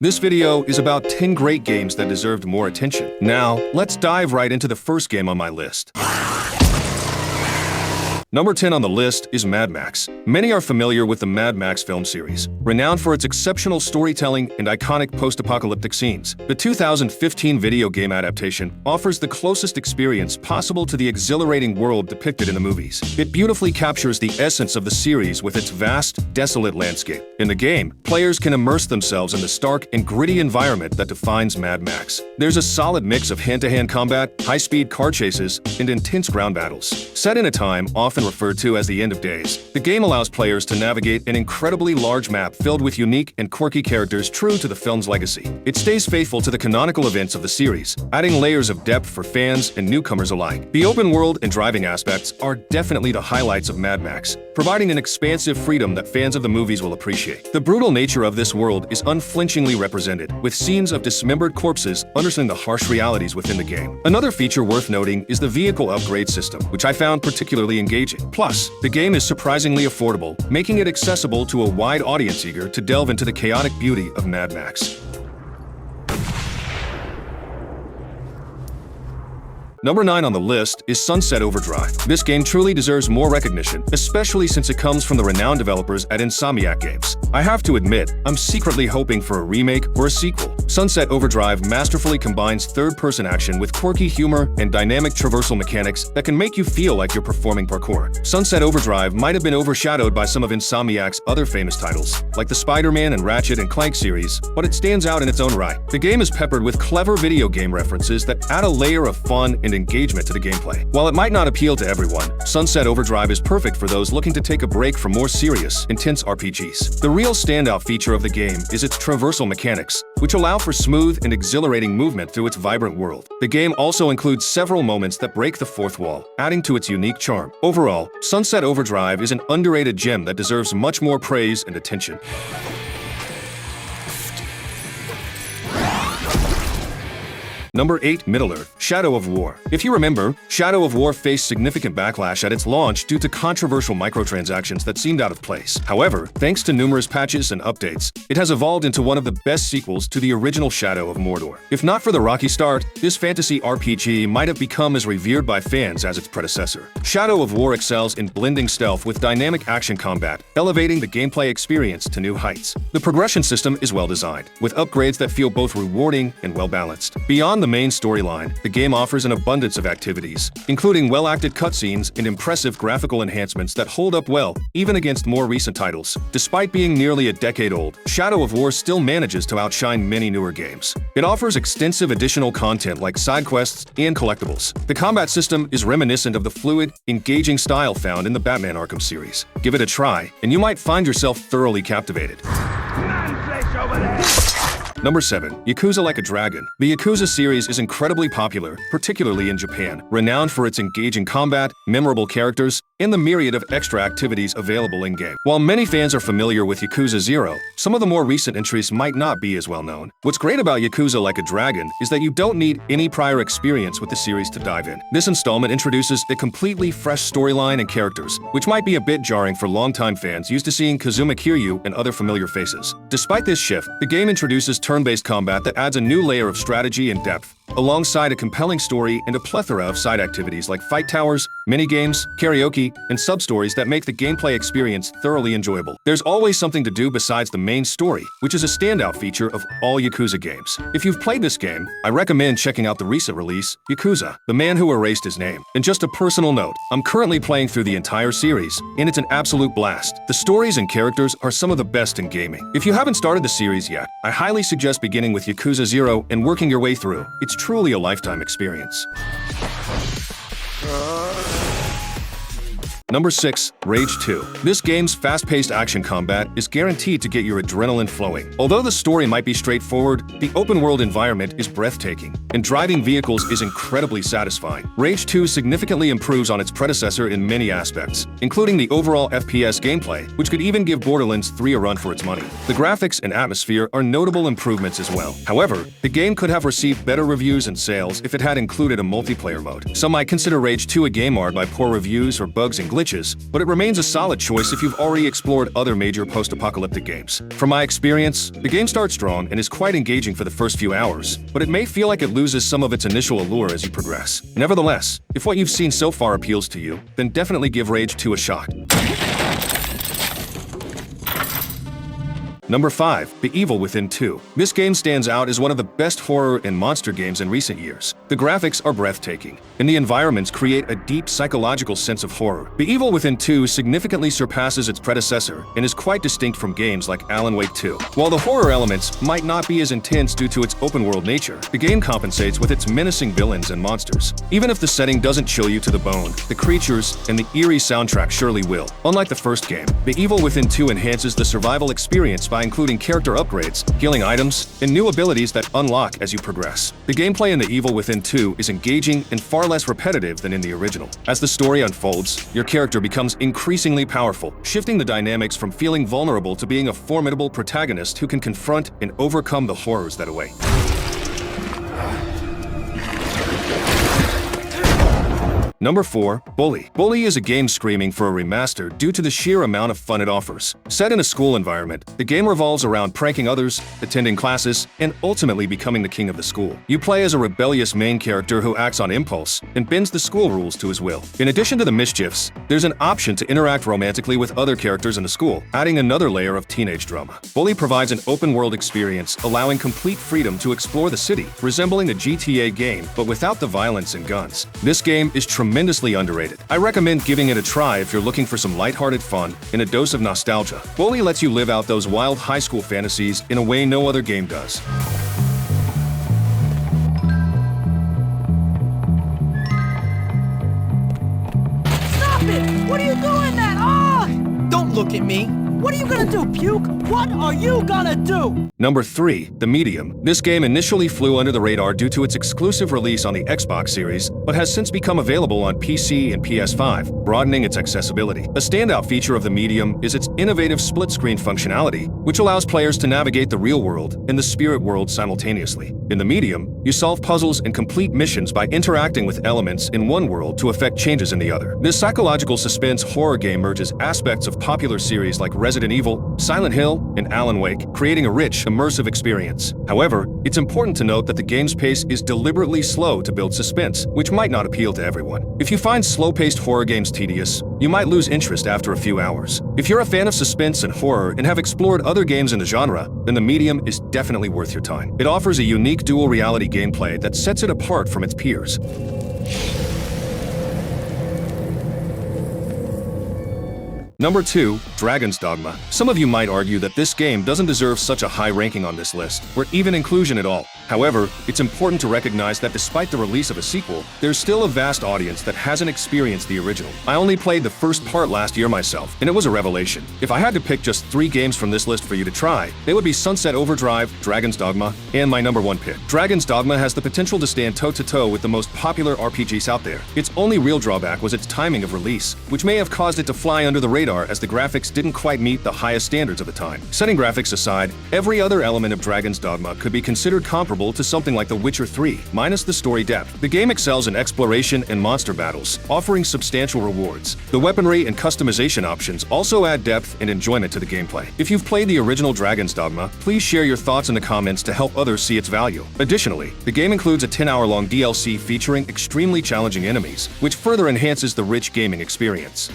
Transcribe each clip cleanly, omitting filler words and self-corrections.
This video is about 10 great games that deserved more attention. Now, let's dive right into the first game on my list. Number 10 on the list is Mad Max. Many are familiar with the Mad Max film series, renowned for its exceptional storytelling and iconic post-apocalyptic scenes. The 2015 video game adaptation offers the closest experience possible to the exhilarating world depicted in the movies. It beautifully captures the essence of the series with its vast, desolate landscape. In the game, players can immerse themselves in the stark and gritty environment that defines Mad Max. There's a solid mix of hand-to-hand combat, high-speed car chases, and intense ground battles. Set in a time often referred to as the end of days, the game allows players to navigate an incredibly large map filled with unique and quirky characters true to the film's legacy. It stays faithful to the canonical events of the series, adding layers of depth for fans and newcomers alike. The open world and driving aspects are definitely the highlights of Mad Max, providing an expansive freedom that fans of the movies will appreciate. The brutal nature of this world is unflinchingly represented, with scenes of dismembered corpses underscoring the harsh realities within the game. Another feature worth noting is the vehicle upgrade system, which I found particularly engaging. Plus, the game is surprisingly affordable, making it accessible to a wide audience eager to delve into the chaotic beauty of Mad Max. Number 9 on the list is Sunset Overdrive. This game truly deserves more recognition, especially since it comes from the renowned developers at Insomniac Games. I have to admit, I'm secretly hoping for a remake or a sequel. Sunset Overdrive masterfully combines third-person action with quirky humor and dynamic traversal mechanics that can make you feel like you're performing parkour. Sunset Overdrive might have been overshadowed by some of Insomniac's other famous titles, like the Spider-Man and Ratchet and Clank series, but it stands out in its own right. The game is peppered with clever video game references that add a layer of fun and engagement to the gameplay. While it might not appeal to everyone, Sunset Overdrive is perfect for those looking to take a break from more serious, intense RPGs. The real standout feature of the game is its traversal mechanics, which allow for smooth and exhilarating movement through its vibrant world. The game also includes several moments that break the fourth wall, adding to its unique charm. Overall, Sunset Overdrive is an underrated gem that deserves much more praise and attention. Number 8. Middle-earth: Shadow of War. If you remember, Shadow of War faced significant backlash at its launch due to controversial microtransactions that seemed out of place. However, thanks to numerous patches and updates, it has evolved into one of the best sequels to the original Shadow of Mordor. If not for the rocky start, this fantasy RPG might have become as revered by fans as its predecessor. Shadow of War excels in blending stealth with dynamic action combat, elevating the gameplay experience to new heights. The progression system is well designed, with upgrades that feel both rewarding and well-balanced. Beyond the main storyline, the game offers an abundance of activities, including well-acted cutscenes and impressive graphical enhancements that hold up well, even against more recent titles. Despite being nearly a decade old, Shadow of War still manages to outshine many newer games. It offers extensive additional content like side quests and collectibles. The combat system is reminiscent of the fluid, engaging style found in the Batman Arkham series. Give it a try, and you might find yourself thoroughly captivated. Man-flesh over there! Number 7. Yakuza Like a Dragon. The Yakuza series is incredibly popular, particularly in Japan, renowned for its engaging combat, memorable characters, and the myriad of extra activities available in-game. While many fans are familiar with Yakuza 0, some of the more recent entries might not be as well known. What's great about Yakuza Like a Dragon is that you don't need any prior experience with the series to dive in. This installment introduces a completely fresh storyline and characters, which might be a bit jarring for longtime fans used to seeing Kazuma Kiryu and other familiar faces. Despite this shift, the game introduces turn-based combat that adds a new layer of strategy and depth, alongside a compelling story and a plethora of side activities like fight towers, minigames, karaoke, and sub-stories that make the gameplay experience thoroughly enjoyable. There's always something to do besides the main story, which is a standout feature of all Yakuza games. If you've played this game, I recommend checking out the recent release, Yakuza: The Man Who Erased His Name. And just a personal note, I'm currently playing through the entire series, and it's an absolute blast. The stories and characters are some of the best in gaming. If you haven't started the series yet, I highly suggest beginning with Yakuza 0 and working your way through. It's truly a lifetime experience. Number 6. Rage 2. This game's fast-paced action combat is guaranteed to get your adrenaline flowing. Although the story might be straightforward, the open-world environment is breathtaking, and driving vehicles is incredibly satisfying. Rage 2 significantly improves on its predecessor in many aspects, including the overall FPS gameplay, which could even give Borderlands 3 a run for its money. The graphics and atmosphere are notable improvements as well. However, the game could have received better reviews and sales if it had included a multiplayer mode. Some might consider Rage 2 a game marred by poor reviews or bugs and glitches, glitches, but it remains a solid choice if you've already explored other major post-apocalyptic games. From my experience, the game starts strong and is quite engaging for the first few hours, but it may feel like it loses some of its initial allure as you progress. Nevertheless, if what you've seen so far appeals to you, then definitely give Rage 2 a shot. Number 5. The Evil Within 2. This game stands out as one of the best horror and monster games in recent years. The graphics are breathtaking, and the environments create a deep psychological sense of horror. The Evil Within 2 significantly surpasses its predecessor and is quite distinct from games like Alan Wake 2. While the horror elements might not be as intense due to its open-world nature, the game compensates with its menacing villains and monsters. Even if the setting doesn't chill you to the bone, the creatures and the eerie soundtrack surely will. Unlike the first game, The Evil Within 2 enhances the survival experience by including character upgrades, healing items, and new abilities that unlock as you progress. The gameplay in The Evil Within 2 is engaging and far less repetitive than in the original. As the story unfolds, your character becomes increasingly powerful, shifting the dynamics from feeling vulnerable to being a formidable protagonist who can confront and overcome the horrors that await. Number 4. Bully. Bully is a game screaming for a remaster due to the sheer amount of fun it offers. Set in a school environment, the game revolves around pranking others, attending classes, and ultimately becoming the king of the school. You play as a rebellious main character who acts on impulse and bends the school rules to his will. In addition to the mischiefs, there's an option to interact romantically with other characters in the school, adding another layer of teenage drama. Bully provides an open-world experience, allowing complete freedom to explore the city, resembling a GTA game, but without the violence and guns. This game is tremendously underrated. I recommend giving it a try if you're looking for some lighthearted fun and a dose of nostalgia. Bully lets you live out those wild high school fantasies in a way no other game does. Stop it! What are you doing that? Ah! Don't look at me. What are you gonna do, puke? What are you gonna do? Number 3. The Medium. This game initially flew under the radar due to its exclusive release on the Xbox Series, but has since become available on PC and PS5, broadening its accessibility. A standout feature of The Medium is its innovative split-screen functionality, which allows players to navigate the real world and the spirit world simultaneously. In The Medium, you solve puzzles and complete missions by interacting with elements in one world to affect changes in the other. This psychological suspense horror game merges aspects of popular series like Resident Evil, Silent Hill, and Alan Wake, creating a rich, immersive experience. However, it's important to note that the game's pace is deliberately slow to build suspense, which might not appeal to everyone. If you find slow-paced horror games tedious, you might lose interest after a few hours. If you're a fan of suspense and horror and have explored other games in the genre, then The Medium is definitely worth your time. It offers a unique dual reality gameplay that sets it apart from its peers. Number 2. Dragon's Dogma. Some of you might argue that this game doesn't deserve such a high ranking on this list, or even inclusion at all. However, it's important to recognize that despite the release of a sequel, there's still a vast audience that hasn't experienced the original. I only played the first part last year myself, and it was a revelation. If I had to pick just 3 games from this list for you to try, they would be Sunset Overdrive, Dragon's Dogma, and my number 1 pick. Dragon's Dogma has the potential to stand toe-to-toe with the most popular RPGs out there. Its only real drawback was its timing of release, which may have caused it to fly under the radar as the graphics didn't quite meet the highest standards of the time. Setting graphics aside, every other element of Dragon's Dogma could be considered comparable to something like The Witcher 3, minus the story depth. The game excels in exploration and monster battles, offering substantial rewards. The weaponry and customization options also add depth and enjoyment to the gameplay. If you've played the original Dragon's Dogma, please share your thoughts in the comments to help others see its value. Additionally, the game includes a 10-hour-long DLC featuring extremely challenging enemies, which further enhances the rich gaming experience.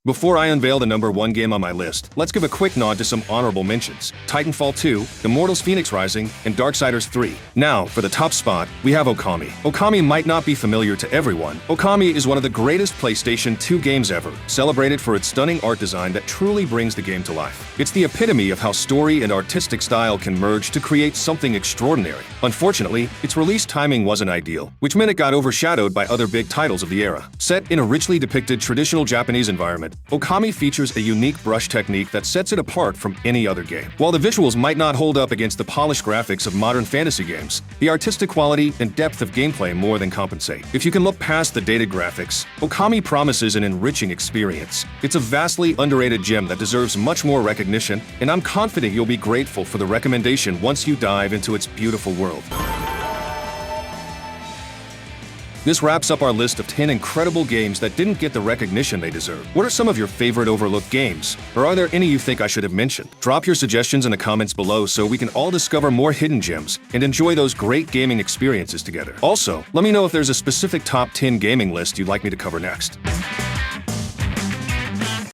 Before I unveil the number 1 game on my list, let's give a quick nod to some honorable mentions: Titanfall 2, Immortals Fenyx Rising, and Darksiders 3. Now, for the top spot, we have Okami. Okami might not be familiar to everyone. Okami is one of the greatest PlayStation 2 games ever, celebrated for its stunning art design that truly brings the game to life. It's the epitome of how story and artistic style can merge to create something extraordinary. Unfortunately, its release timing wasn't ideal, which meant it got overshadowed by other big titles of the era. Set in a richly depicted traditional Japanese environment, Okami features a unique brush technique that sets it apart from any other game. While the visuals might not hold up against the polished graphics of modern fantasy games, the artistic quality and depth of gameplay more than compensate. If you can look past the dated graphics, Okami promises an enriching experience. It's a vastly underrated gem that deserves much more recognition, and I'm confident you'll be grateful for the recommendation once you dive into its beautiful world. This wraps up our list of 10 incredible games that didn't get the recognition they deserve. What are some of your favorite overlooked games? Or are there any you think I should have mentioned? Drop your suggestions in the comments below so we can all discover more hidden gems and enjoy those great gaming experiences together. Also, let me know if there's a specific top 10 gaming list you'd like me to cover next.